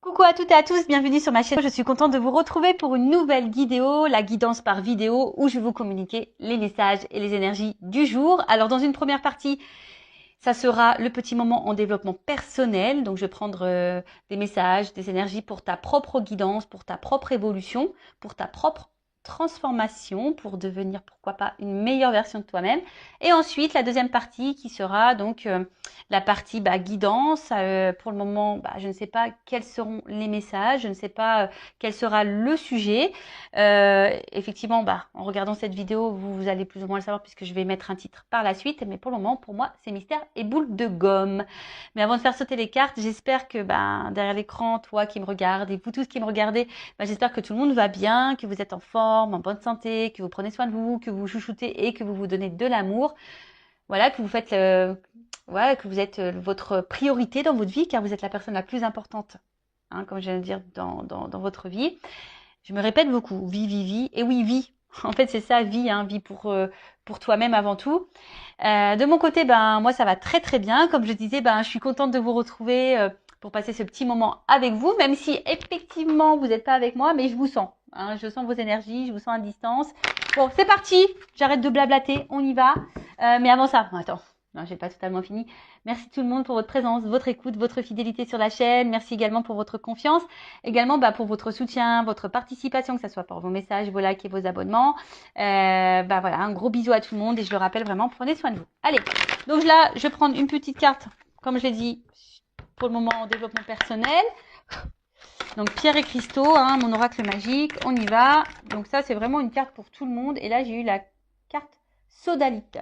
Coucou à toutes et à tous, bienvenue sur ma chaîne. Je suis contente de vous retrouver pour une nouvelle vidéo, la guidance par vidéo, où je vais vous communiquer les messages et les énergies du jour. Alors dans une première partie, ça sera le petit moment en développement personnel. Donc je vais prendre des messages, des énergies pour ta propre guidance, pour ta propre évolution, pour ta propre transformation, pour devenir pourquoi pas une meilleure version de toi-même. Et ensuite la deuxième partie qui sera donc la partie guidance. Pour le moment, je ne sais pas quels seront les messages, je ne sais pas quel sera le sujet. Effectivement, en regardant cette vidéo, vous allez plus ou moins le savoir puisque je vais mettre un titre par la suite. Mais pour le moment, pour moi, c'est mystère et boule de gomme. Mais avant de faire sauter les cartes, j'espère que derrière l'écran, toi qui me regardes et vous tous qui me regardez, j'espère que tout le monde va bien, que vous êtes en forme, en bonne santé, que vous prenez soin de vous, que vous chouchoutez et que vous vous donnez de l'amour. Voilà, que vous faites que vous êtes votre priorité dans votre vie, car vous êtes la personne la plus importante, comme je viens de dire, dans votre vie. Je me répète beaucoup, vie, vie, vie. Et oui, vie. En fait, c'est ça, vie, vie pour toi-même avant tout. De mon côté, moi, ça va très, très bien. Comme je disais, je suis contente de vous retrouver pour passer ce petit moment avec vous, même si effectivement, vous n'êtes pas avec moi, mais je vous sens. Je sens vos énergies, je vous sens à distance. Bon, c'est parti. J'arrête de blablater, on y va. Mais avant ça, attends, non, j'ai pas totalement fini. Merci tout le monde pour votre présence, votre écoute, votre fidélité sur la chaîne. Merci également pour votre confiance, également pour votre soutien, votre participation, que ce soit pour vos messages, vos likes et vos abonnements. Voilà, un gros bisou à tout le monde et je le rappelle vraiment, prenez soin de vous. Allez, donc là, je vais prendre une petite carte, comme je l'ai dit, pour le moment en développement personnel. Donc pierre et cristaux, mon oracle magique, on y va. Donc ça, c'est vraiment une carte pour tout le monde. Et là, j'ai eu la carte sodalite.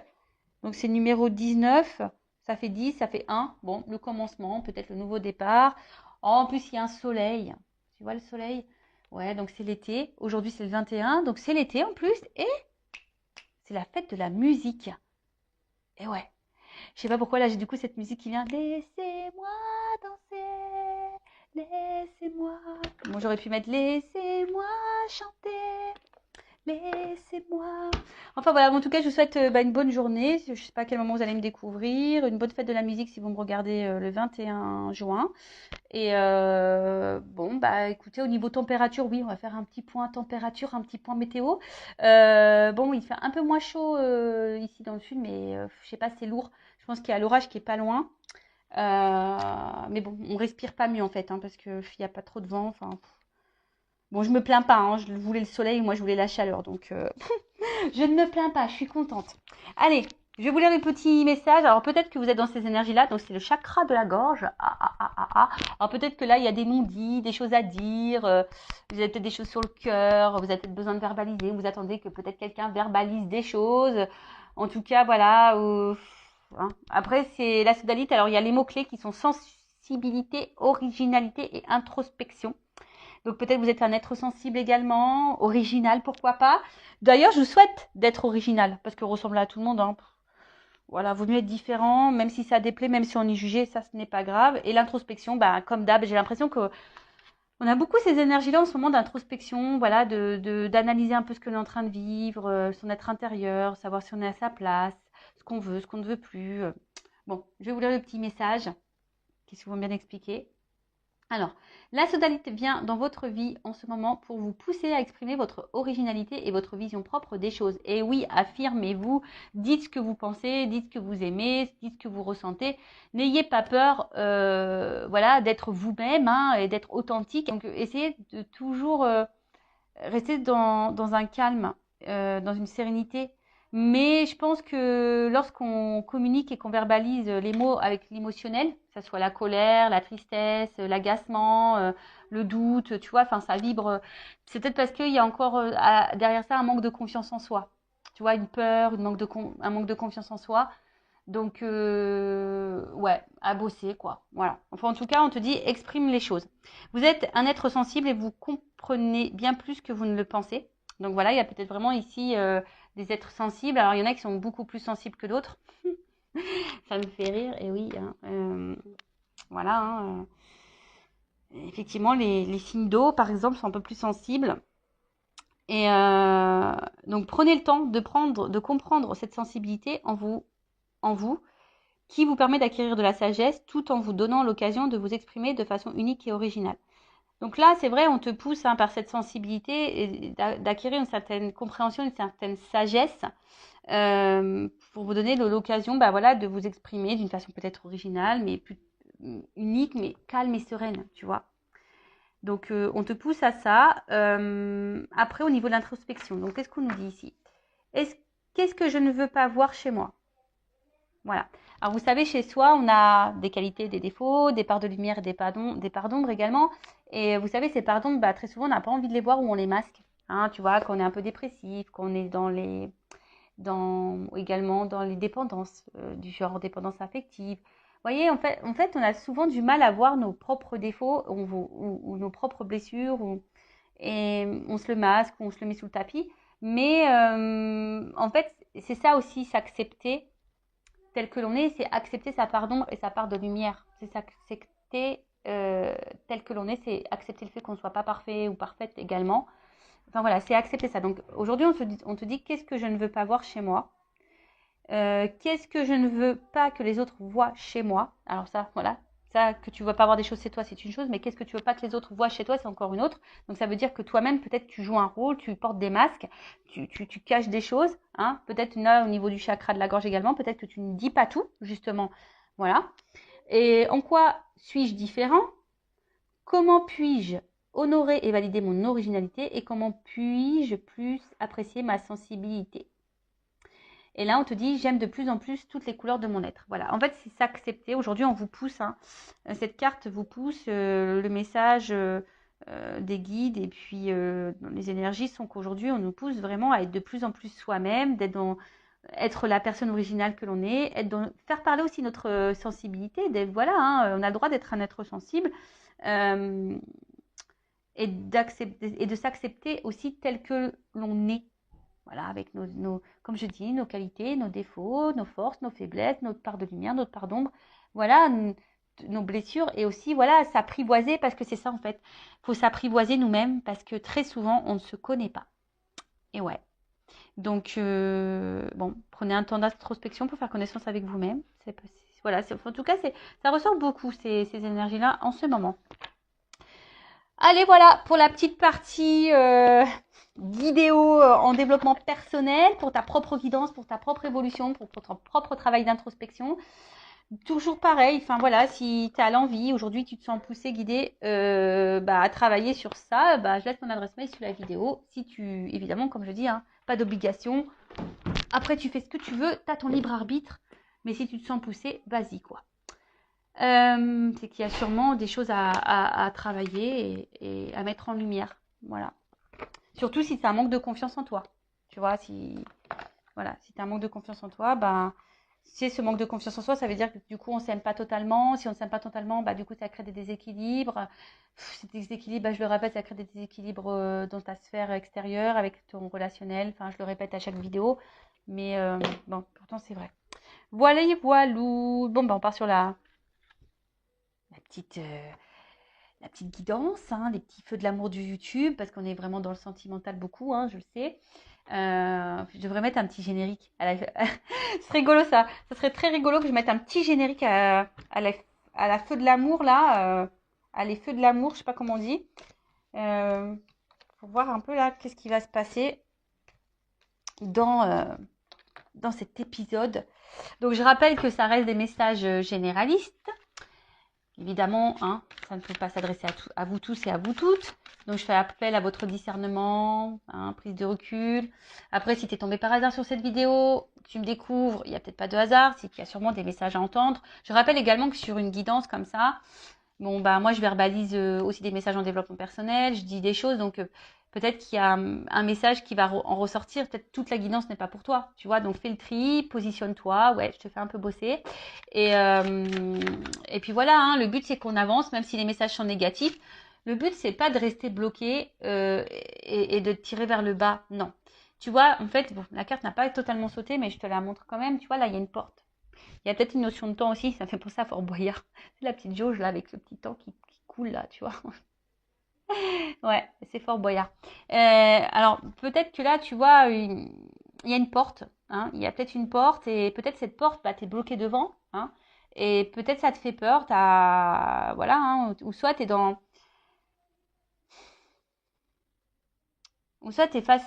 Donc c'est numéro 19, ça fait 10, ça fait 1. Bon, le commencement, peut-être le nouveau départ. Oh, en plus, il y a un soleil. Tu vois le soleil? Ouais, donc c'est l'été. Aujourd'hui, c'est le 21, donc c'est l'été en plus. Et c'est la fête de la musique. Et ouais, je sais pas pourquoi là, j'ai du coup cette musique qui vient. Laissez-moi danser, laissez-moi. Bon, j'aurais pu mettre laissez-moi chanter. Laissez-moi. Enfin voilà, en tout cas, je vous souhaite une bonne journée. Je ne sais pas à quel moment vous allez me découvrir. Une bonne fête de la musique si vous me regardez le 21 juin. Et écoutez, au niveau température, oui, on va faire un petit point température, un petit point météo. Il fait un peu moins chaud ici dans le sud, mais je sais pas, c'est lourd. Je pense qu'il y a l'orage qui est pas loin. Mais bon, on respire pas mieux en fait, parce qu'il n'y a pas trop de vent. Enfin, bon, je me plains pas, je voulais le soleil, moi je voulais la chaleur, donc je ne me plains pas, je suis contente. Allez, je vais vous lire les petits messages. Alors peut-être que vous êtes dans ces énergies-là, donc c'est le chakra de la gorge. Alors peut-être que là, il y a des non-dits, des choses à dire, vous avez peut-être des choses sur le cœur, vous avez peut-être besoin de verbaliser, vous attendez que peut-être quelqu'un verbalise des choses. En tout cas, voilà. Après, c'est la sodalite. Alors il y a les mots-clés qui sont sensibilité, originalité et introspection. Donc peut-être vous êtes un être sensible également, original, pourquoi pas. D'ailleurs, je vous souhaite d'être original, parce que ressembler à tout le monde, voilà, vaut mieux être différent, même si ça déplaît, même si on est jugé, ça ce n'est pas grave. Et l'introspection, comme d'hab, j'ai l'impression que on a beaucoup ces énergies-là en ce moment d'introspection, voilà, d'analyser un peu ce que l'on est en train de vivre, son être intérieur, savoir si on est à sa place, ce qu'on veut, ce qu'on ne veut plus. Bon, je vais vous lire le petit message, qui se vont bien expliquer. Alors, la sodalite vient dans votre vie en ce moment pour vous pousser à exprimer votre originalité et votre vision propre des choses. Et oui, affirmez-vous, dites ce que vous pensez, dites ce que vous aimez, dites ce que vous ressentez. N'ayez pas peur d'être vous-même et d'être authentique. Donc, essayez de toujours rester dans un calme, dans une sérénité. Mais je pense que lorsqu'on communique et qu'on verbalise les mots avec l'émotionnel, que ce soit la colère, la tristesse, l'agacement, le doute, tu vois, ça vibre. C'est peut-être parce qu'il y a encore derrière ça un manque de confiance en soi. Tu vois, une peur, un manque de confiance en soi. Donc, ouais, à bosser, quoi. Voilà. Enfin, en tout cas, on te dit, exprime les choses. Vous êtes un être sensible et vous comprenez bien plus que vous ne le pensez. Donc voilà, il y a peut-être vraiment ici des êtres sensibles. Alors, il y en a qui sont beaucoup plus sensibles que d'autres. Ça me fait rire, et oui. Voilà. Effectivement, les signes d'eau, par exemple, sont un peu plus sensibles. Et donc, prenez le temps de comprendre cette sensibilité en vous, qui vous permet d'acquérir de la sagesse tout en vous donnant l'occasion de vous exprimer de façon unique et originale. Donc là, c'est vrai, on te pousse hein, par cette sensibilité et d'acquérir une certaine compréhension, une certaine sagesse pour vous donner l'occasion bah, voilà, de vous exprimer d'une façon peut-être originale, mais plus unique, mais calme et sereine, tu vois. Donc, on te pousse à ça. Après, au niveau de l'introspection, donc qu'est-ce qu'on nous dit ici? Qu'est-ce que je ne veux pas voir chez moi? Voilà. Alors, vous savez, chez soi, on a des qualités, des défauts, des parts de lumière et des parts d'ombre également. Et vous savez, ces parts d'ombre, bah, très souvent, on n'a pas envie de les voir ou on les masque. Hein, tu vois, quand on est un peu dépressif, quand on est également dans les dépendances, du genre dépendance affective. Vous voyez, en fait, on a souvent du mal à voir nos propres défauts ou nos propres blessures, et on se le masque, ou on se le met sous le tapis. Mais en fait, c'est ça aussi, s'accepter tel que l'on est, c'est accepter sa part d'ombre et sa part de lumière. C'est s'accepter tel que l'on est, c'est accepter le fait qu'on ne soit pas parfait ou parfaite également. Enfin voilà, c'est accepter ça. Donc aujourd'hui, on te dit qu'est-ce que je ne veux pas voir chez moi. Qu'est-ce que je ne veux pas que les autres voient chez moi. Alors ça, voilà, ça que tu ne veux pas voir des choses chez toi, c'est une chose, mais qu'est-ce que tu veux pas que les autres voient chez toi, c'est encore une autre. Donc ça veut dire que toi-même, peut-être tu joues un rôle, tu portes des masques, tu caches des choses. Hein. Peut-être là, au niveau du chakra de la gorge également, peut-être que tu ne dis pas tout, justement. Voilà. Et en quoi suis-je différent? Comment puis-je honorer et valider mon originalité et comment puis-je plus apprécier ma sensibilité? Et là, on te dit, j'aime de plus en plus toutes les couleurs de mon être. Voilà, en fait, c'est s'accepter. Aujourd'hui, on vous pousse, hein. Cette carte vous pousse, le message des guides et puis les énergies sont qu'aujourd'hui, on nous pousse vraiment à être de plus en plus soi-même, être la personne originale que l'on est, faire parler aussi notre sensibilité. Voilà, hein, on a le droit d'être un être sensible euh, et de s'accepter aussi tel que l'on est. Voilà, avec comme je dis, nos qualités, nos défauts, nos forces, nos faiblesses, notre part de lumière, notre part d'ombre. Voilà, nos blessures et aussi, voilà, s'apprivoiser parce que c'est ça en fait. Il faut s'apprivoiser nous-mêmes parce que très souvent, on ne se connaît pas. Et ouais. Donc, bon, prenez un temps d'introspection pour faire connaissance avec vous-même. Voilà, en tout cas, ça ressort beaucoup ces énergies-là en ce moment. Allez, voilà pour la petite partie vidéo en développement personnel, pour ta propre guidance, pour ta propre évolution, pour ton propre travail d'introspection. Toujours pareil, enfin voilà, si tu as l'envie, aujourd'hui tu te sens poussé, guidé à travailler sur ça, je laisse mon adresse mail sous la vidéo. Si évidemment, comme je dis, hein, pas d'obligation. Après, tu fais ce que tu veux, tu as ton libre arbitre, mais si tu te sens poussé, vas-y quoi. C'est qu'il y a sûrement des choses à travailler et à mettre en lumière. Voilà. Surtout si c'est un manque de confiance en toi. Tu vois, si tu as un manque de confiance en toi, si ce manque de confiance en soi, ça veut dire que du coup, on ne s'aime pas totalement. Si on ne s'aime pas totalement, du coup, ça crée des déséquilibres. Ces déséquilibres, je le répète, ça crée des déséquilibres dans ta sphère extérieure, avec ton relationnel. Enfin, je le répète à chaque vidéo. Mais bon, pourtant, c'est vrai. Voilà, voilou. Bon, on part sur la petite guidance, hein, les petits feux de l'amour du YouTube, parce qu'on est vraiment dans le sentimental beaucoup, hein, je le sais. Je devrais mettre un petit générique. C'est rigolo ça. Ça serait très rigolo que je mette un petit générique à la feu de l'amour là. À les feux de l'amour, je sais pas comment on dit. Pour voir un peu là qu'est-ce qui va se passer dans cet épisode. Donc je rappelle que ça reste des messages généralistes. Évidemment, hein, ça ne peut pas s'adresser à vous tous et à vous toutes. Donc, je fais appel à votre discernement, hein, prise de recul. Après, si tu es tombé par hasard sur cette vidéo, tu me découvres, il n'y a peut-être pas de hasard, c'est qu'il y a sûrement des messages à entendre. Je rappelle également que sur une guidance comme ça, moi, je verbalise aussi des messages en développement personnel, je dis des choses, donc peut-être qu'il y a un message qui va en ressortir. Peut-être toute la guidance n'est pas pour toi, tu vois. Donc, fais le tri, positionne-toi. Ouais, je te fais un peu bosser. Et puis voilà, hein, le but, c'est qu'on avance, même si les messages sont négatifs. Le but, c'est pas de rester bloqué et de te tirer vers le bas. Non. Tu vois, en fait, bon, la carte n'a pas totalement sauté, mais je te la montre quand même. Tu vois, là, il y a une porte. Il y a peut-être une notion de temps aussi. Ça fait penser à Fort Boyard. C'est la petite jauge, là, avec le petit temps qui coule, là, tu vois. Ouais, c'est Fort Boyard. Alors, peut-être que là, tu vois, il y a une porte. Hein, il y a peut-être une porte et peut-être cette porte, tu es bloqué devant. Hein, et peut-être ça te fait peur. Voilà, hein, ou soit tu es dans... ou soit tu es face,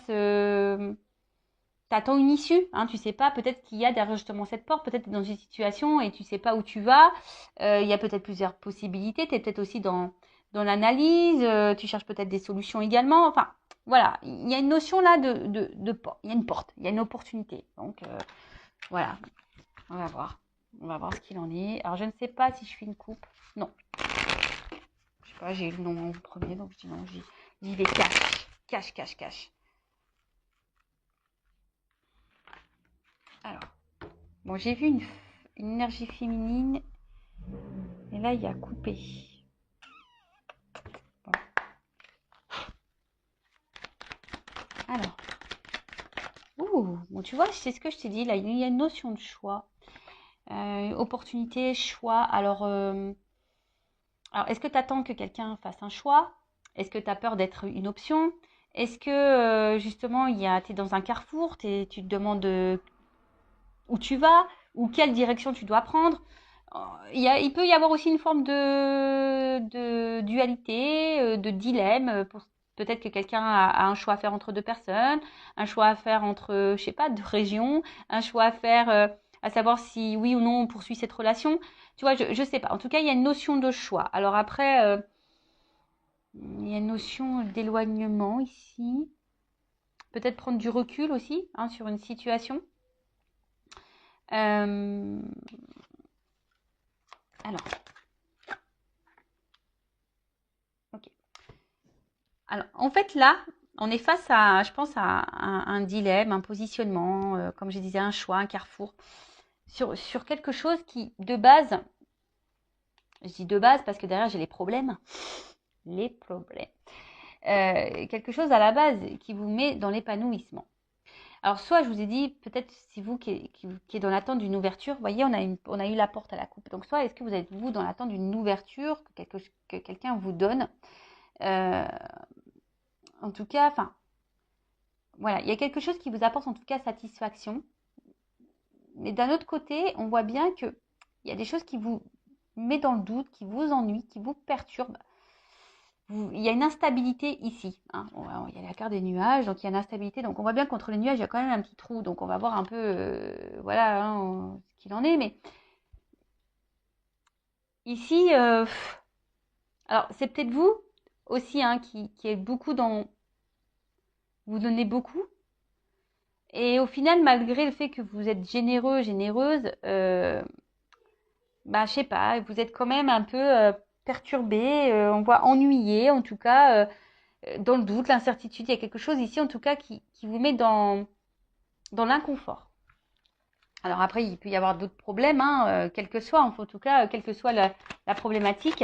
t'attends une issue, hein, tu sais pas, peut-être qu'il y a derrière justement cette porte, peut-être tu es dans une situation et tu sais pas où tu vas, il y a peut-être plusieurs possibilités, tu es peut-être aussi dans l'analyse, tu cherches peut-être des solutions également, enfin, voilà, il y a une notion là de porte, il y a une porte, il y a une opportunité, donc voilà, on va voir ce qu'il en est. Alors je ne sais pas si je fais une coupe, non, je sais pas, j'ai eu le nom en premier, donc je dis non, j'y vais cache. Alors, bon, j'ai vu une énergie féminine, et là, il y a coupé. Bon. Alors, bon, tu vois, c'est ce que je t'ai dit, là, il y a une notion de choix. Opportunité, choix. Alors est-ce que tu attends que quelqu'un fasse un choix? Est-ce que tu as peur d'être une option? Est-ce que, justement, tu es dans un carrefour, tu te demandes où tu vas, ou quelle direction tu dois prendre? Il peut y avoir aussi une forme de dualité, de dilemme. Peut-être que quelqu'un a un choix à faire entre deux personnes, un choix à faire entre, je sais pas, deux régions, un choix à faire, à savoir si oui ou non on poursuit cette relation. Tu vois, je sais pas. En tout cas, il y a une notion de choix. Alors après, il y a une notion d'éloignement ici. Peut-être prendre du recul aussi, hein, sur une situation. Alors, ok. Alors, en fait, là, on est face à, je pense, à un dilemme, un positionnement, comme je disais, un choix, un carrefour, sur quelque chose qui, de base, je dis de base parce que derrière, j'ai les problèmes. Les problèmes. Quelque chose à la base qui vous met dans l'épanouissement. Alors, soit je vous ai dit, peut-être c'est vous qui est dans l'attente d'une ouverture. Vous voyez, on a eu la porte à la coupe. Donc, soit est-ce que vous êtes, vous, dans l'attente d'une ouverture que quelqu'un vous donne. En tout cas, enfin, voilà, il y a quelque chose qui vous apporte en tout cas satisfaction. Mais d'un autre côté, on voit bien qu'il y a des choses qui vous mettent dans le doute, qui vous ennuient, qui vous perturbent. Il y a une instabilité ici. Hein. Il y a la carte des nuages, donc il y a une instabilité. Donc on voit bien qu'entre les nuages, il y a quand même un petit trou. Donc on va voir un peu voilà, hein, ce qu'il en est. Mais ici, alors c'est peut-être vous aussi hein, qui est beaucoup dans... Vous donnez beaucoup. Et au final, malgré le fait que vous êtes généreux, généreuse, bah, je sais pas, vous êtes quand même un peu perturbé, on voit ennuyé, en tout cas, dans le doute, l'incertitude. Il y a quelque chose ici, en tout cas, qui vous met dans l'inconfort. Alors après, il peut y avoir d'autres problèmes, hein, quel que soit, en tout cas, quelle que soit la problématique.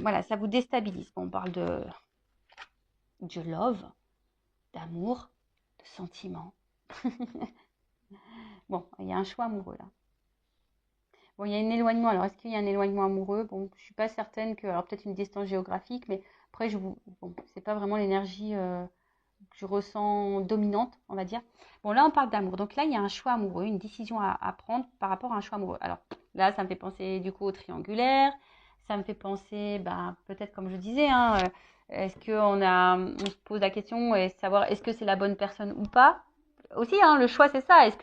Voilà, ça vous déstabilise. Bon, on parle de love, d'amour, de sentiment. Bon, il y a un choix amoureux là. Bon, il y a un éloignement. Alors, est-ce qu'il y a un éloignement amoureux? Bon, je suis pas certaine que... Alors, peut-être une distance géographique, mais après, bon, c'est pas vraiment l'énergie que je ressens dominante, on va dire. Bon, là, on parle d'amour. Donc là, il y a un choix amoureux, une décision à prendre par rapport à un choix amoureux. Alors, là, ça me fait penser, du coup, au triangulaire. Ça me fait penser, ben, peut-être, comme je disais, hein, est-ce on se pose la question et savoir est-ce que c'est la bonne personne ou pas? Aussi, hein, le choix, c'est ça. Est-ce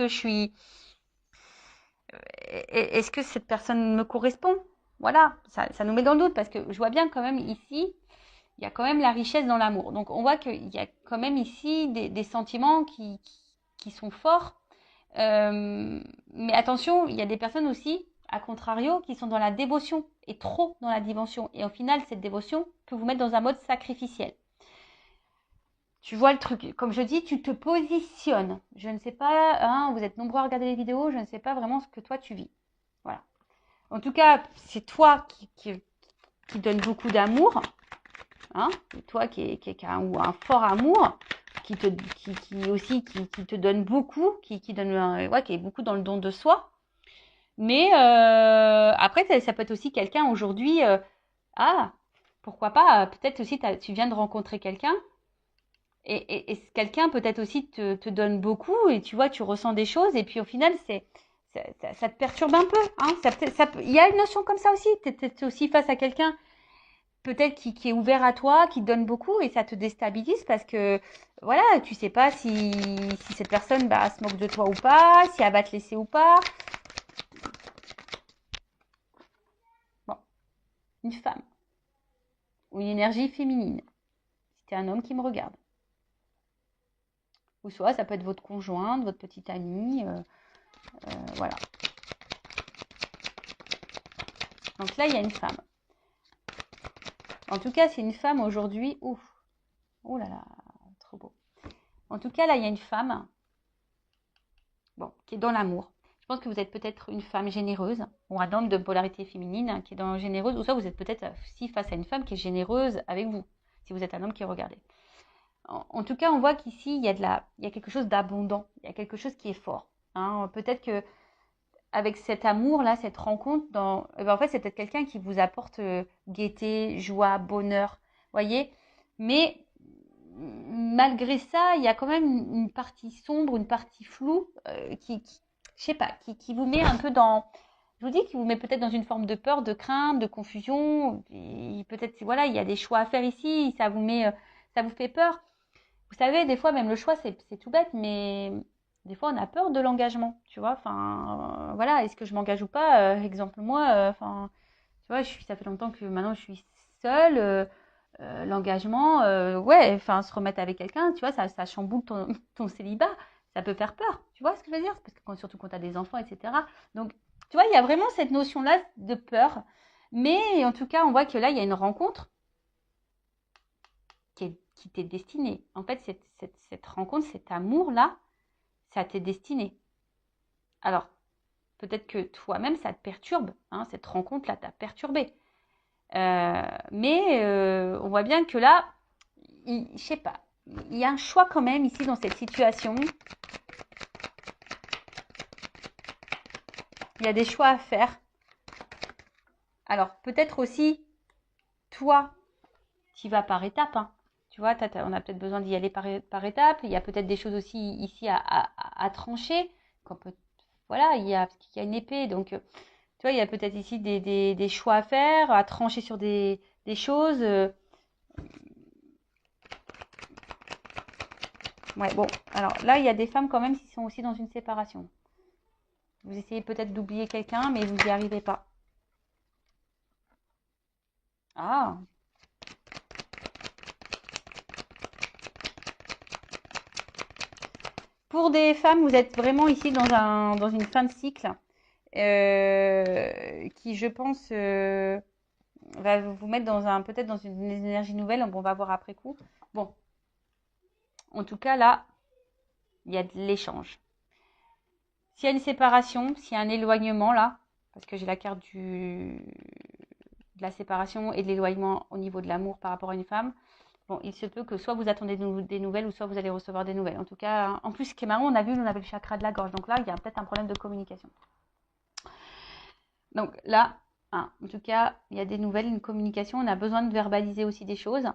que cette personne me correspond? Voilà, ça nous met dans le doute parce que je vois bien quand même ici, il y a quand même la richesse dans l'amour. Donc on voit qu'il y a quand même ici des sentiments qui sont forts. Mais attention, il y a des personnes aussi, à contrario, qui sont dans la dévotion et trop dans la dévotion. Et au final, cette dévotion peut vous mettre dans un mode sacrificiel. Tu vois le truc, comme je dis, tu te positionnes. Je ne sais pas, hein, vous êtes nombreux à regarder les vidéos, je ne sais pas vraiment ce que toi tu vis. Voilà. En tout cas, c'est toi qui donne beaucoup d'amour, hein, toi qui a un fort amour, qui aussi qui te donne beaucoup, qui donne ouais, qui est beaucoup dans le don de soi. Mais après, ça peut être aussi quelqu'un aujourd'hui. Ah, pourquoi pas? Peut-être aussi tu viens de rencontrer quelqu'un. Et quelqu'un peut-être aussi te donne beaucoup et tu vois, tu ressens des choses et puis au final, ça te perturbe un peu. Hein, il y a une notion comme ça aussi. Tu es aussi face à quelqu'un peut-être qui est ouvert à toi, qui te donne beaucoup et ça te déstabilise parce que voilà, tu sais pas si cette personne se moque de toi ou pas, si elle va te laisser ou pas. Bon, une femme ou une énergie féminine. Si t'es un homme qui me regarde. Ou soit ça peut être votre conjointe, votre petite amie, voilà. Donc là, il y a une femme. En tout cas, c'est une femme aujourd'hui. Ouf, oh là là, trop beau. En tout cas, là, il y a une femme, bon, qui est dans l'amour. Je pense que vous êtes peut-être une femme généreuse, ou un homme de polarité féminine qui est dans généreuse, ou soit vous êtes peut-être aussi face à une femme qui est généreuse avec vous, si vous êtes un homme qui regardez. En tout cas, on voit qu'ici, il y a quelque chose d'abondant, il y a quelque chose qui est fort. Hein. Peut-être que avec cet amour-là, cette rencontre, en fait, c'est peut-être quelqu'un qui vous apporte gaieté, joie, bonheur, voyez. Mais malgré ça, il y a quand même une partie sombre, une partie floue je sais pas, qui vous met un peu je vous dis, qui vous met peut-être dans une forme de peur, de crainte, de confusion. Peut-être, voilà, il y a des choix à faire ici, ça vous fait peur. Vous savez, des fois, même le choix, c'est tout bête, mais des fois, on a peur de l'engagement, tu vois. Enfin, voilà, est-ce que je m'engage ou pas Exemple, moi, enfin, tu vois, ça fait longtemps que maintenant je suis seule. L'engagement, ouais, enfin, se remettre avec quelqu'un, tu vois, ça chamboule ton célibat. Ça peut faire peur, tu vois ce que je veux dire? Parce que surtout quand tu as des enfants, etc. Donc, tu vois, il y a vraiment cette notion-là de peur. Mais en tout cas, on voit que là, il y a une rencontre qui t'est destinée. En fait, cette rencontre, cet amour-là, ça t'est destiné. Alors, peut-être que toi-même, ça te perturbe. Hein, cette rencontre-là t'a perturbé. Mais on voit bien que là, je sais pas, il y a un choix quand même ici dans cette situation. Il y a des choix à faire. Alors, peut-être aussi, toi, tu vas par étapes. Hein. Tu vois, on a peut-être besoin d'y aller par étapes. Il y a peut-être des choses aussi ici à trancher. Voilà, il y a une épée. Donc, tu vois, il y a peut-être ici des choix à faire, à trancher sur des choses. Ouais, bon, alors là, il y a des femmes quand même qui sont aussi dans une séparation. Vous essayez peut-être d'oublier quelqu'un, mais vous n'y arrivez pas. Ah, pour des femmes, vous êtes vraiment ici dans une fin de cycle qui, je pense, va vous mettre peut-être dans une énergie nouvelle. On va voir après coup. Bon, en tout cas, là, il y a de l'échange. S'il y a une séparation, s'il y a un éloignement, là, parce que j'ai la carte de la séparation et de l'éloignement au niveau de l'amour par rapport à une femme, bon, il se peut que soit vous attendez des nouvelles ou soit vous allez recevoir des nouvelles. En tout cas, en plus, ce qui est marrant, on avait le chakra de la gorge. Donc là, il y a peut-être un problème de communication. Donc là, en tout cas, il y a des nouvelles, une communication. On a besoin de verbaliser aussi des choses.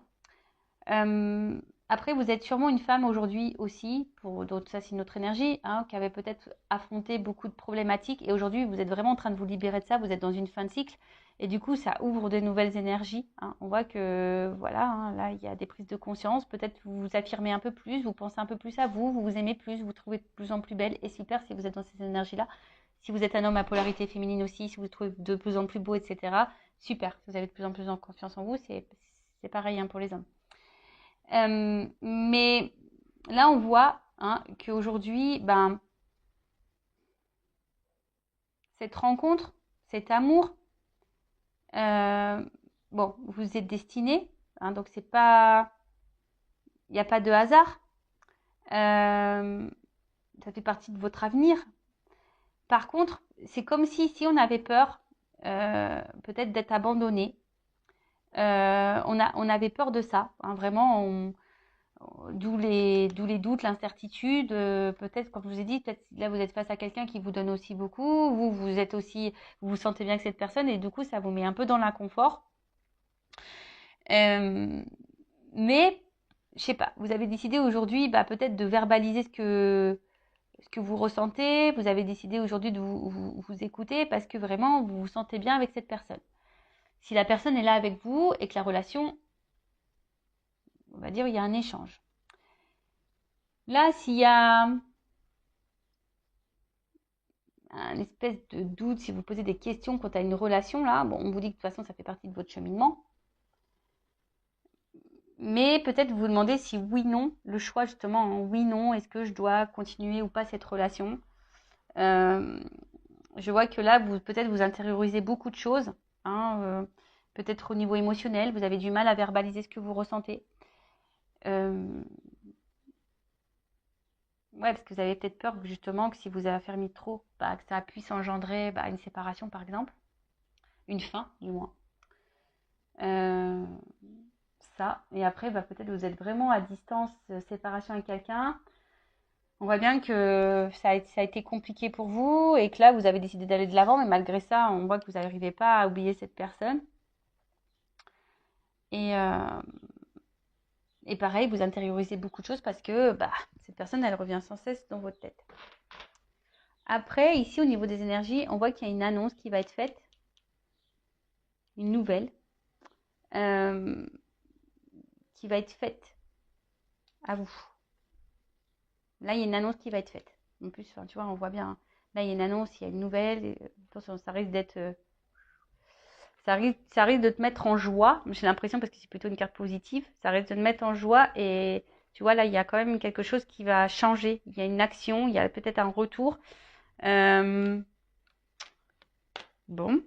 Après, vous êtes sûrement une femme aujourd'hui aussi, donc ça c'est notre énergie, hein, qui avait peut-être affronté beaucoup de problématiques. Et aujourd'hui, vous êtes vraiment en train de vous libérer de ça. Vous êtes dans une fin de cycle. Et du coup, ça ouvre de nouvelles énergies. Hein. On voit que, voilà, hein, là, il y a des prises de conscience. Peut-être vous vous affirmez un peu plus, vous pensez un peu plus à vous, vous vous aimez plus, vous vous trouvez de plus en plus belle. Et super si vous êtes dans ces énergies-là. Si vous êtes un homme à polarité féminine aussi, si vous vous trouvez de plus en plus beau, etc. Super. Si vous avez de plus en plus en confiance en vous, c'est pareil hein, pour les hommes. Mais là, on voit hein, qu'aujourd'hui, cette rencontre, cet amour, bon, vous êtes destinés, hein, donc c'est pas, il n'y a pas de hasard. Ça fait partie de votre avenir. Par contre, c'est comme si on avait peur, peut-être d'être abandonné. On avait peur de ça, hein, vraiment. D'où les doutes, l'incertitude. Peut-être, comme je vous ai dit, peut-être là vous êtes face à quelqu'un qui vous donne aussi beaucoup. Vous vous sentez bien avec cette personne et du coup ça vous met un peu dans l'inconfort. Mais je sais pas, vous avez décidé aujourd'hui peut-être de verbaliser ce que vous ressentez. Vous avez décidé aujourd'hui de vous écouter parce que vraiment vous vous sentez bien avec cette personne. si la personne est là avec vous et que la relation, on va dire, il y a un échange. Là, s'il y a un espèce de doute, si vous posez des questions quant à une relation, là, bon, on vous dit que de toute façon, ça fait partie de votre cheminement. Mais peut-être vous demandez si oui, non, le choix justement, hein, oui, non, est-ce que je dois continuer ou pas cette relation. Je vois que là, peut-être vous intériorisez beaucoup de choses, hein, peut-être au niveau émotionnel, vous avez du mal à verbaliser ce que vous ressentez. Ouais, parce que vous avez peut-être peur justement que si vous affermissez trop, bah, que ça puisse engendrer une séparation par exemple, une fin du moins. Ça, et après peut-être vous êtes vraiment à distance, séparation avec quelqu'un. On voit bien que ça a été compliqué pour vous et que là vous avez décidé d'aller de l'avant, mais malgré ça on voit que vous n'arrivez pas à oublier cette personne. Et pareil, vous intériorisez beaucoup de choses parce que cette personne elle revient sans cesse dans votre tête. Après, ici au niveau des énergies, on voit qu'il y a une annonce qui va être faite, une nouvelle, qui va être faite à vous. Là, il y a une annonce qui va être faite. En plus, tu vois, on voit bien. Là, il y a une annonce, il y a une nouvelle. Attention, ça risque d'être... ça risque de te mettre en joie. J'ai l'impression, parce que c'est plutôt une carte positive, ça risque de te mettre en joie. Et tu vois, là, il y a quand même quelque chose qui va changer. Il y a une action, il y a peut-être un retour. Bon.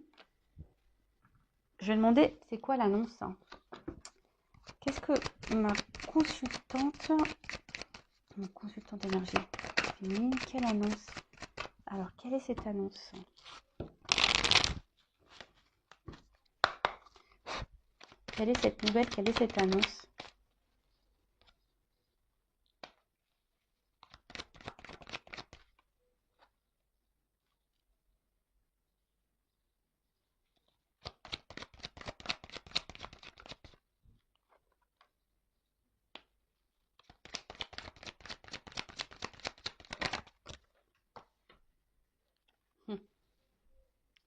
Je vais demander, c'est quoi l'annonce? Qu'est-ce que ma consultante énergie, quelle annonce? Alors, quelle est cette annonce? Quelle est cette nouvelle? Quelle est cette annonce?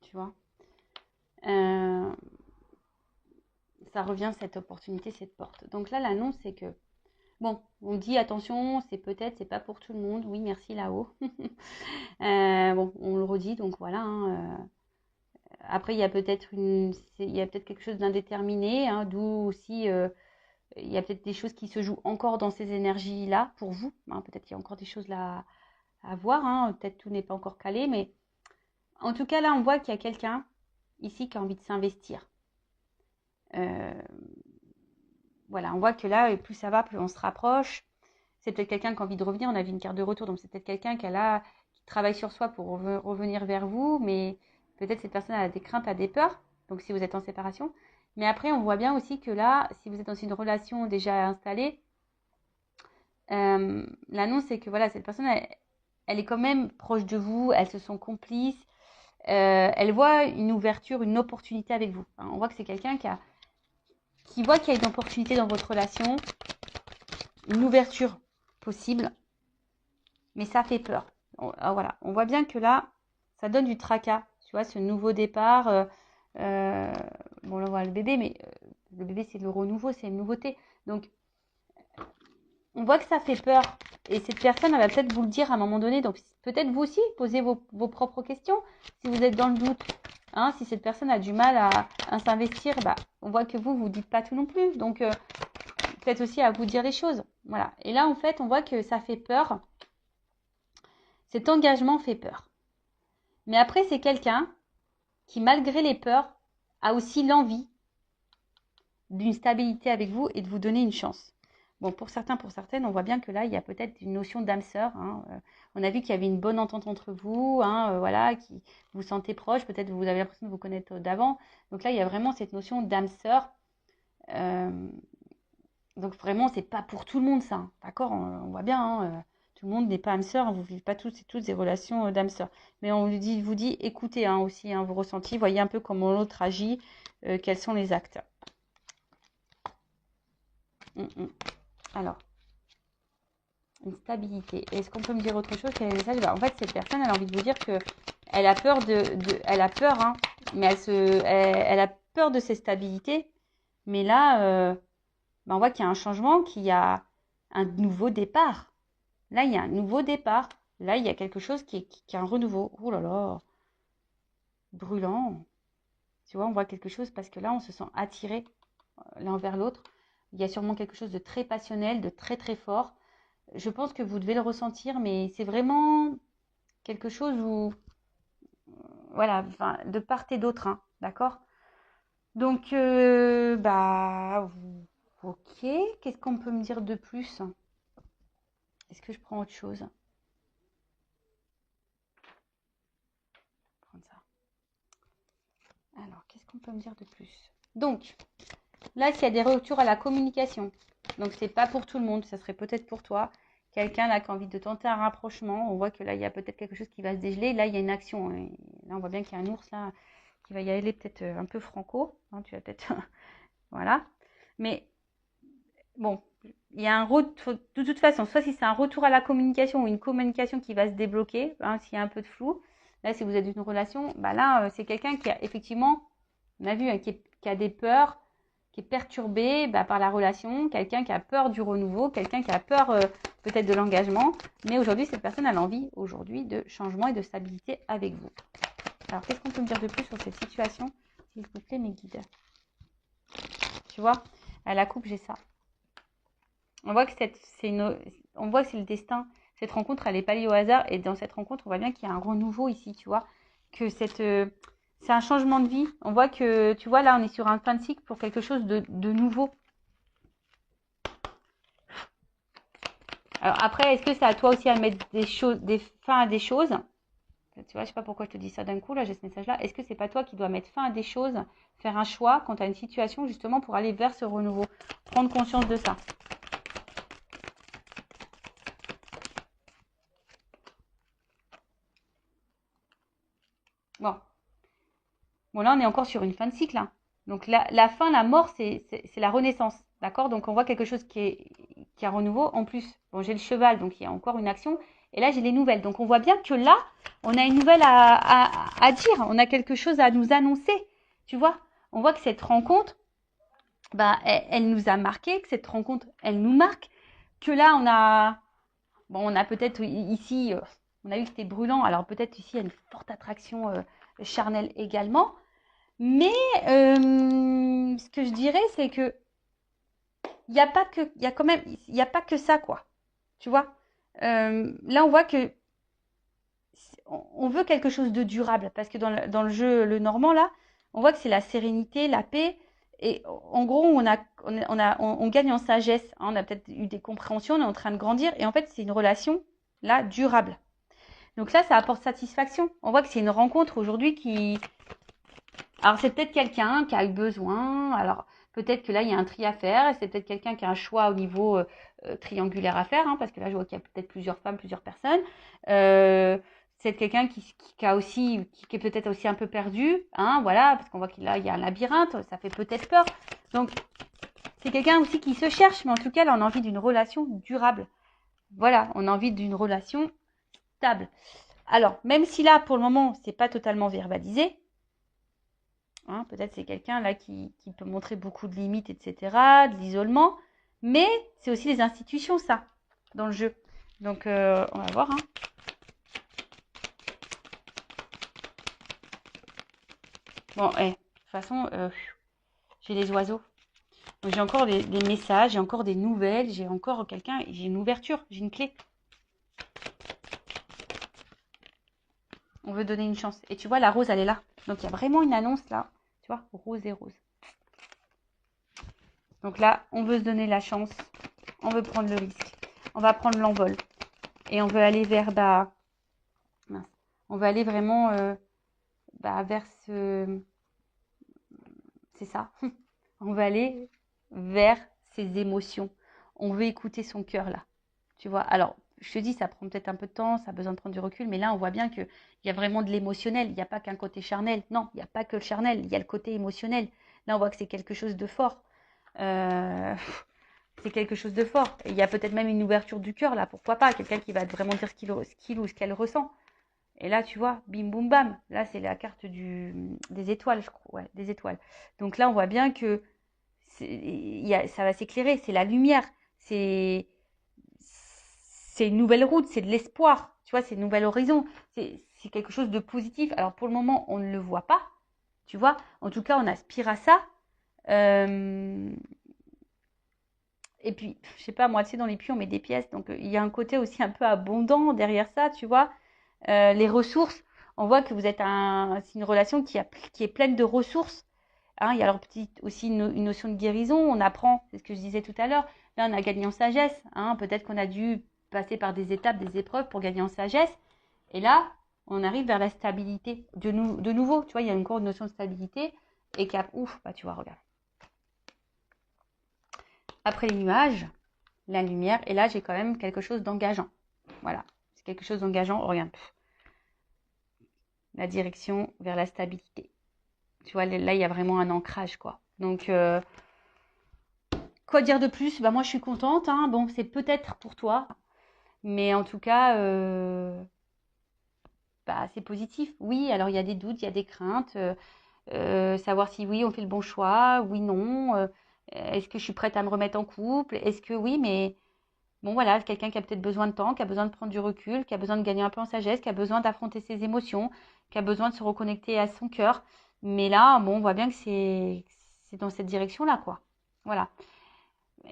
Tu vois, ça revient cette opportunité, cette porte. Donc là, l'annonce, c'est que, bon, on dit attention, c'est pas pour tout le monde. Oui, merci là-haut. Bon, on le redit, donc voilà. Après, il y a peut-être quelque chose d'indéterminé, hein, d'où aussi, il y a peut-être des choses qui se jouent encore dans ces énergies-là pour vous. Hein, peut-être qu'il y a encore des choses là à voir. Hein, peut-être tout n'est pas encore calé, mais en tout cas, là, on voit qu'il y a quelqu'un ici qui a envie de s'investir. Voilà, on voit que là, plus ça va, plus on se rapproche. C'est peut-être quelqu'un qui a envie de revenir. On a vu une carte de retour, donc c'est peut-être quelqu'un qui travaille sur soi pour revenir vers vous, mais peut-être cette personne a des craintes, a des peurs, donc si vous êtes en séparation. Mais après, on voit bien aussi que là, si vous êtes dans une relation déjà installée, l'annonce, c'est que voilà, cette personne, elle est quand même proche de vous, elles se sont complices, elle voit une ouverture, une opportunité avec vous. On voit que c'est quelqu'un qui voit qu'il y a une opportunité dans votre relation, une ouverture possible, mais ça fait peur. Voilà, on voit bien que là, ça donne du tracas, tu vois, ce nouveau départ. Bon, là, on voit le bébé, mais le bébé, c'est le renouveau, c'est une nouveauté. Donc, on voit que ça fait peur. Et cette personne, elle va peut-être vous le dire à un moment donné. Donc, peut-être vous aussi, posez vos propres questions si vous êtes dans le doute. Hein, si cette personne a du mal à s'investir, on voit que vous dites pas tout non plus. Donc, peut-être aussi à vous dire les choses. Voilà. Et là, en fait, on voit que ça fait peur. Cet engagement fait peur. Mais après, c'est quelqu'un qui, malgré les peurs, a aussi l'envie d'une stabilité avec vous et de vous donner une chance. Bon, pour certains, pour certaines, on voit bien que là, il y a peut-être une notion d'âme sœur. Hein. On a vu qu'il y avait une bonne entente entre vous, hein, voilà, qui vous vous sentez proche. Peut-être vous avez l'impression de vous connaître d'avant. Donc là, il y a vraiment cette notion d'âme sœur. Donc vraiment, c'est pas pour tout le monde ça. Hein. D'accord, on voit bien. Hein, tout le monde n'est pas âme sœur. Vous ne vivez pas toutes des relations d'âme sœur. Mais on vous dit, écoutez hein, aussi hein, vos ressentis. Voyez un peu comment l'autre agit. Quels sont les actes. Alors, une stabilité. Est-ce qu'on peut me dire autre chose? Quel est le message? En fait, cette personne, elle a envie de vous dire que elle a peur elle a peur, hein, mais elle a peur de cette stabilité. Mais là, on voit qu'il y a un changement, qu'il y a un nouveau départ. Là, il y a un nouveau départ. Là, il y a quelque chose qui est un renouveau. Oh là là, brûlant. Tu vois, on voit quelque chose parce que là, on se sent attiré l'un vers l'autre. Il y a sûrement quelque chose de très passionnel, de très très fort. Je pense que vous devez le ressentir, mais c'est vraiment quelque chose où, voilà, enfin, de part et d'autre, hein, d'accord? Donc, ok. Qu'est-ce qu'on peut me dire de plus? Est-ce que je prends autre chose? Prendre ça. Alors, qu'est-ce qu'on peut me dire de plus? Donc, là, s'il y a des retours à la communication, donc c'est pas pour tout le monde, ça serait peut-être pour toi. Quelqu'un là qui a envie de tenter un rapprochement, on voit que là, il y a peut-être quelque chose qui va se dégeler. Là, il y a une action. Et là, on voit bien qu'il y a un ours là qui va y aller peut-être un peu franco. Hein, tu vas peut-être... voilà. Mais bon, il y a un retour, de toute façon, soit si c'est un retour à la communication ou une communication qui va se débloquer, hein, s'il y a un peu de flou. Là, si vous êtes dans une relation, là, c'est quelqu'un qui a effectivement, on a vu, hein, qui a des peurs, qui est perturbé par la relation, quelqu'un qui a peur du renouveau, quelqu'un qui a peur peut-être de l'engagement. Mais aujourd'hui, cette personne a l'envie aujourd'hui de changement et de stabilité avec vous. Alors, qu'est-ce qu'on peut me dire de plus sur cette situation? S'il vous plaît, mes guides. Tu vois, à la coupe, j'ai ça. On voit que c'est le destin. Cette rencontre, elle n'est pas liée au hasard. Et dans cette rencontre, on voit bien qu'il y a un renouveau ici, tu vois. Que c'est un changement de vie. On voit que, tu vois, là, on est sur un fin de cycle pour quelque chose de nouveau. Alors après, est-ce que c'est à toi aussi à mettre des fins à des choses? Tu vois, je sais pas pourquoi je te dis ça d'un coup, là, j'ai ce message-là. Est-ce que c'est pas toi qui dois mettre fin à des choses, faire un choix quand tu as une situation, justement, pour aller vers ce renouveau? Prendre conscience de ça. Bon, là, on est encore sur une fin de cycle, hein. Donc, la fin, la mort, c'est la renaissance. D'accord? Donc, on voit quelque chose qui est un renouveau. En plus, bon, j'ai le cheval, donc il y a encore une action. Et là, j'ai les nouvelles. Donc, on voit bien que là, on a une nouvelle à dire. On a quelque chose à nous annoncer. Tu vois? On voit que cette rencontre, elle nous a marqué, que cette rencontre, elle nous marque. Que là, on a peut-être ici, on a vu que c'était brûlant. Alors, peut-être ici, il y a une forte attraction charnelle également. Mais ce que je dirais, c'est que il y a pas que, il y a quand même, il y a pas que ça, quoi. Tu vois? Là, on voit que on veut quelque chose de durable parce que dans le jeu le normand là, on voit que c'est la sérénité, la paix. Et en gros, on gagne en sagesse, hein. On a peut-être eu des compréhensions, on est en train de grandir. Et en fait, c'est une relation là durable. Donc là, ça apporte satisfaction. On voit que c'est une rencontre aujourd'hui qui, alors, c'est peut-être quelqu'un qui a eu besoin. Alors, peut-être que là, il y a un tri à faire. Et c'est peut-être quelqu'un qui a un choix au niveau triangulaire à faire. Hein, parce que là, je vois qu'il y a peut-être plusieurs femmes, plusieurs personnes. C'est quelqu'un qui a aussi, qui est peut-être aussi un peu perdu. Hein, voilà, parce qu'on voit qu'il il y a un labyrinthe. Ça fait peut-être peur. Donc, c'est quelqu'un aussi qui se cherche. Mais en tout cas, là, on a envie d'une relation durable. Voilà, on a envie d'une relation stable. Alors, même si là, pour le moment, c'est pas totalement verbalisé, hein, peut-être c'est quelqu'un là qui peut montrer beaucoup de limites, etc., de l'isolement. Mais c'est aussi les institutions, ça, dans le jeu. Donc, on va voir. Hein. Bon, de toute façon, j'ai les oiseaux. J'ai encore des messages, j'ai encore des nouvelles, j'ai encore quelqu'un, j'ai une ouverture, j'ai une clé. On veut donner une chance. Et tu vois, la rose, elle est là. Donc, il y a vraiment une annonce là. Tu vois, rose et rose. Donc là, on veut se donner la chance. On veut prendre le risque. On va prendre l'envol. Et on veut aller vers, mince, on veut aller vraiment vers ce... C'est ça. On veut aller vers ses émotions. On veut écouter son cœur là. Tu vois, alors, je te dis, ça prend peut-être un peu de temps, ça a besoin de prendre du recul, mais là, on voit bien qu'il y a vraiment de l'émotionnel. Il n'y a pas qu'un côté charnel. Non, il n'y a pas que le charnel, il y a le côté émotionnel. Là, on voit que c'est quelque chose de fort. C'est quelque chose de fort. Et il y a peut-être même une ouverture du cœur là, pourquoi pas, quelqu'un qui va vraiment dire ce qu'il ou ce qu'elle ressent. Et là, tu vois, bim, boum, bam. Là, c'est la carte des étoiles, je crois. Ouais, des étoiles. Donc là, on voit bien que ça va s'éclairer. C'est la lumière. C'est une nouvelle route. C'est de l'espoir. Tu vois, c'est un nouvel horizon. C'est quelque chose de positif. Alors, pour le moment, on ne le voit pas. Tu vois, en tout cas, on aspire à ça. Et puis, je sais pas, moi, tu sais, dans les puits, on met des pièces. Donc, il y a un côté aussi un peu abondant derrière ça, tu vois. Les ressources, on voit que vous êtes c'est une relation qui est pleine de ressources. Hein, il y a alors aussi une notion de guérison. On apprend, c'est ce que je disais tout à l'heure. Là, on a gagné en sagesse. Hein, peut-être qu'on a dû passer par des étapes, des épreuves pour gagner en sagesse. Et là, on arrive vers la stabilité. De nouveau, tu vois, il y a encore une notion de stabilité. Et ouf, bah tu vois, regarde. Après les nuages, la lumière. Et là, j'ai quand même quelque chose d'engageant. Voilà, c'est quelque chose d'engageant. Regarde, la direction vers la stabilité. Tu vois, là, il y a vraiment un ancrage, quoi. Donc, quoi dire de plus? Bah, moi, je suis contente. Hein. Bon, c'est peut-être pour toi. Mais en tout cas, bah, c'est positif. Oui, alors il y a des doutes, il y a des craintes. Savoir si oui, on fait le bon choix, oui, non. Est-ce que je suis prête à me remettre en couple? Est-ce que oui, mais bon, voilà, quelqu'un qui a peut-être besoin de temps, qui a besoin de prendre du recul, qui a besoin de gagner un peu en sagesse, qui a besoin d'affronter ses émotions, qui a besoin de se reconnecter à son cœur. Mais là, bon, on voit bien que c'est dans cette direction-là, quoi. Voilà.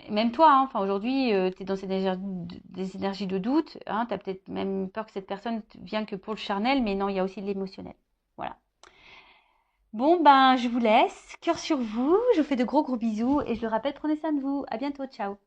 Même toi, hein, enfin aujourd'hui, tu es dans des énergies de doute. Hein, tu as peut-être même peur que cette personne vienne que pour le charnel, mais non, il y a aussi de l'émotionnel. Voilà. Bon, ben, je vous laisse. Cœur sur vous. Je vous fais de gros bisous. Et je le rappelle, prenez soin de vous. À bientôt. Ciao.